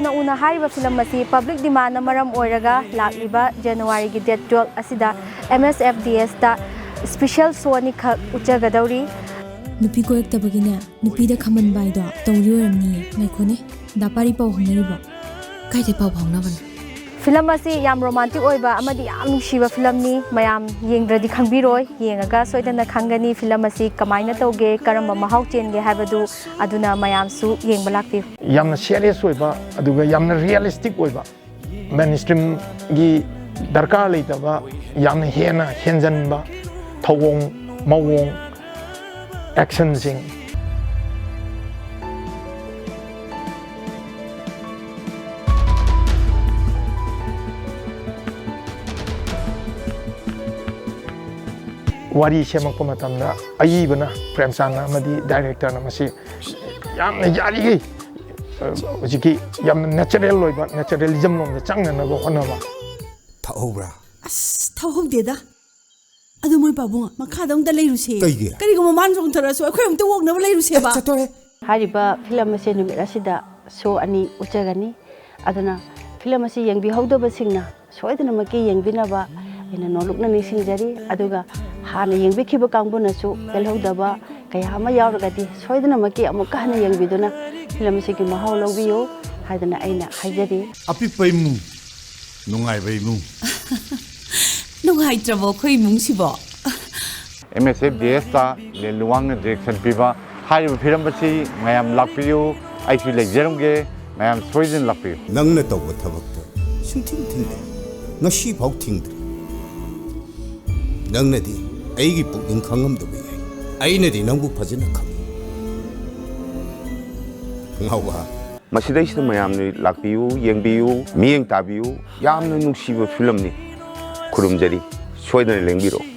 ꯌꯥꯝꯅ ꯎꯅ ꯍꯥꯏꯔꯤꯕ ꯐꯤꯂꯝ ꯑꯁꯤ ꯄꯕ꯭ꯂꯤꯛ ꯗꯤꯃꯥꯟꯅ ꯃꯔꯝ ꯑꯣꯏꯔꯒ ꯂꯥꯛꯂꯤꯕ ꯖꯅꯋꯥꯔꯤꯒꯤ ꯗꯦꯠ 12 ꯑꯁꯤꯗ MSFDS ꯇ ꯁ꯭ꯄꯦꯁꯤꯌꯦꯜ ꯁꯣ ꯑꯅꯤꯈꯛ ꯎꯠꯆꯒꯗꯧꯔꯤ ꯅꯨꯄꯤ ꯀꯣꯏꯔꯛꯇꯕꯒꯤꯅꯦ ꯅꯨꯄꯤꯗ ꯈꯝꯍꯟꯕ ꯍꯥꯏꯗꯣ ꯇꯧꯔꯤ ꯑꯣꯏꯔꯝꯅꯤꯌꯦ ꯉꯥꯏꯈꯣꯅꯦ ꯗꯥꯄꯥꯔꯤ ꯄꯥꯎ ꯐꯥꯎꯅꯔꯤꯕꯣ ꯀꯥꯏꯗꯩ ꯄꯥꯎ ꯐꯥꯎꯅꯕꯅꯣ ꯐꯤꯂꯝ ꯑꯁꯤ ꯌꯥꯝ ꯔꯣꯃꯥꯟꯇꯤꯛ ꯑꯣꯏꯕ ꯑꯃꯗꯤ ꯌꯥꯝ ꯅꯨꯡꯁꯤꯕ ꯐꯤꯂꯝꯅꯤ ꯃꯌꯥꯝ ꯌꯦꯡꯗ꯭ꯔꯗꯤ ꯈꯪꯕꯤꯔꯣꯏ ꯌꯦꯡꯉꯒ ꯁꯣꯏꯗꯅ ꯈꯪꯒꯅꯤ ꯐꯤꯂꯝ ꯑꯁꯤ ꯀꯃꯥꯏꯅ ꯇꯧꯒꯦ ꯀꯔꯝꯕ ꯃꯍꯥꯎ ꯆꯦꯟꯒꯦ ꯍꯥꯏꯕꯗꯨ ꯑꯗꯨꯅ ꯃꯌꯥꯝꯁꯨ ꯌꯦꯡꯕ ꯂꯥꯛꯄꯤꯌꯨ ꯌꯥꯝꯅ ꯁꯤꯔꯤꯌꯁ ꯑꯣꯏꯕ ꯑꯗꯨꯒ ꯌꯥꯝꯅ ꯔꯤꯌꯦꯂꯤꯁꯇꯤꯛ ꯑꯣꯏꯕ ꯃꯦꯟꯁꯇ꯭ꯔꯤꯝꯒꯤ ꯗꯔꯀꯥꯔ ꯂꯩꯇꯕ ꯌꯥꯝꯅ ꯍꯦꯟꯅ ꯍꯦꯟꯖꯟꯕ ꯊꯧꯑꯣꯡ ꯃꯑꯣꯡ ꯑꯦꯛꯁꯟꯁꯤꯡ ꯋꯥꯔꯤ ꯁꯦꯝꯃꯛꯄ ꯃꯇꯝꯗ ꯑꯏꯕꯅ ꯄ꯭ꯔꯦꯝꯆꯥꯟꯗ ꯑꯃꯗꯤ ꯗꯥꯏꯔꯦꯛꯇꯔꯅ ꯃꯁꯤ ꯌꯥꯝꯅ ꯌꯥꯔꯤꯈꯩ ꯍꯧꯖꯤꯛꯀꯤ ꯌꯥꯝꯅ ꯅꯦꯆꯔꯦꯜ ꯑꯣꯏꯕ ꯅꯦꯆꯔꯦꯂꯤꯖꯝ ꯂꯣꯝꯗ ꯆꯪꯅꯅꯕ ꯍꯣꯠꯅꯕ ꯊꯧꯍꯧꯕ꯭ꯔꯥ ꯑꯁ ꯊꯧꯍꯧꯗꯦꯗ ꯑꯗꯨ ꯃꯣꯏ ꯄꯥꯕꯨꯡ ꯃꯈꯥꯗ ꯑꯃꯨꯛꯇ ꯂꯩꯔꯨꯁꯦ ꯀꯩꯒꯤ ꯀꯔꯤꯒꯨꯝꯕ ꯃꯥꯅ ꯆꯣꯡꯊꯔꯁꯨ ꯑꯩꯈꯣꯏ ꯑꯃꯨꯛꯇ ꯑꯣꯛꯅꯕ ꯂꯩꯔꯨꯁꯦꯕ ꯆꯠꯇꯣꯔꯦ ꯍꯥꯏꯔꯤꯕ ꯐꯤꯂꯝ ꯑꯁꯤ ꯅꯨꯃꯤꯠ ꯑꯁꯤꯗ ꯁꯣ ꯑꯅꯤ ꯎꯠꯆꯒꯅꯤ ꯑꯗꯨꯅ ꯐꯤꯂꯝ ꯑꯁꯤ ꯌꯦꯡꯕꯤꯍꯧꯗꯕꯁꯤꯡꯅ ꯁꯣꯏꯗꯅꯃꯛꯀꯤ ꯌꯦꯡꯕꯤꯅꯕ ꯑꯩꯅ ꯅꯣꯂꯨꯛꯅ ꯅꯤꯡꯁꯤꯡꯖꯔꯤ ꯑꯗꯨꯒ ꯍꯥꯟꯅ ꯌꯦꯡꯕꯤꯈꯤꯕ ꯀꯥꯡꯕꯨꯅꯁꯨ ꯄꯦꯜꯍꯧꯗꯕ ꯀꯌా ꯑꯃ ꯌꯥꯎꯔꯒꯗꯤ ꯁꯣꯏꯗꯅꯃꯛꯀꯤ ꯑꯃꯨꯛꯀ ꯍꯟꯅ ꯌꯦꯡꯕꯤꯗꯨꯅ ꯐꯤꯂꯝ ꯑꯁꯤꯒꯤ ꯃꯍꯥꯎ ꯂꯧꯕꯤꯌꯨ ꯍꯥꯏꯗꯅ ꯑꯩꯅ ꯍꯥꯏꯖꯔꯤ ꯑꯄꯤꯛꯄ ꯏꯃꯨꯡ ꯅꯨꯡꯉꯥꯏꯕ ꯏꯃꯨꯡ ꯅꯨꯡꯉꯥꯏꯇ꯭ꯔꯕꯣ ꯑꯩꯈꯣꯏ ꯏꯃꯨꯡꯁꯤꯕꯣ MSFDS ꯇ ꯂꯦꯟꯂꯨꯋꯥꯡꯅ ꯗꯤꯔꯦꯛꯁꯟ ꯄꯤꯕ ꯍꯥꯏꯔꯤꯕ ꯐꯤꯂꯝ ꯑꯁꯤ ꯃꯌꯥꯝ ꯂꯥꯛꯄꯤꯌꯨ ꯑꯩꯁꯨ ꯂꯩꯖꯔꯝꯒꯦ ꯃꯌꯥꯝ ꯁꯣꯏꯗꯅ ꯂꯥꯛꯄꯤꯌꯨ ꯅꯪꯅ ꯇꯧꯕ ꯊꯕꯛꯇ ꯁꯨꯡꯊꯤꯡ ꯊꯤꯡꯗꯦ ꯉꯁꯤꯐꯥꯎ ꯊꯤꯡꯗ꯭ꯔꯤ ꯅꯪꯅꯗꯤ ꯑꯩꯒꯤ ꯄꯨꯛꯅꯤꯡ ꯈꯪꯉꯝꯗꯕ ꯌꯥꯏ ꯑꯩꯅꯗꯤ ꯅꯪꯕꯨ ꯐꯖꯅ ꯈꯪꯉꯤ ꯉꯥꯎꯕ ꯃꯁꯤꯗꯩꯁꯤꯗ ꯃꯌꯥꯝꯅ ꯂꯥꯛꯄꯤꯌꯨ ꯌꯦꯡꯕꯤꯌꯨ ꯃꯤꯠꯌꯦꯡ ꯇꯥꯕꯤꯌꯨ ꯌꯥꯝꯅ ꯅꯨꯡꯁꯤꯕ ꯐꯤꯂꯝꯅꯤ ꯈꯨꯔꯨꯝꯖꯔꯤ ꯁꯣꯏꯗꯅ ꯂꯦꯡꯕꯤꯔꯛꯑꯣ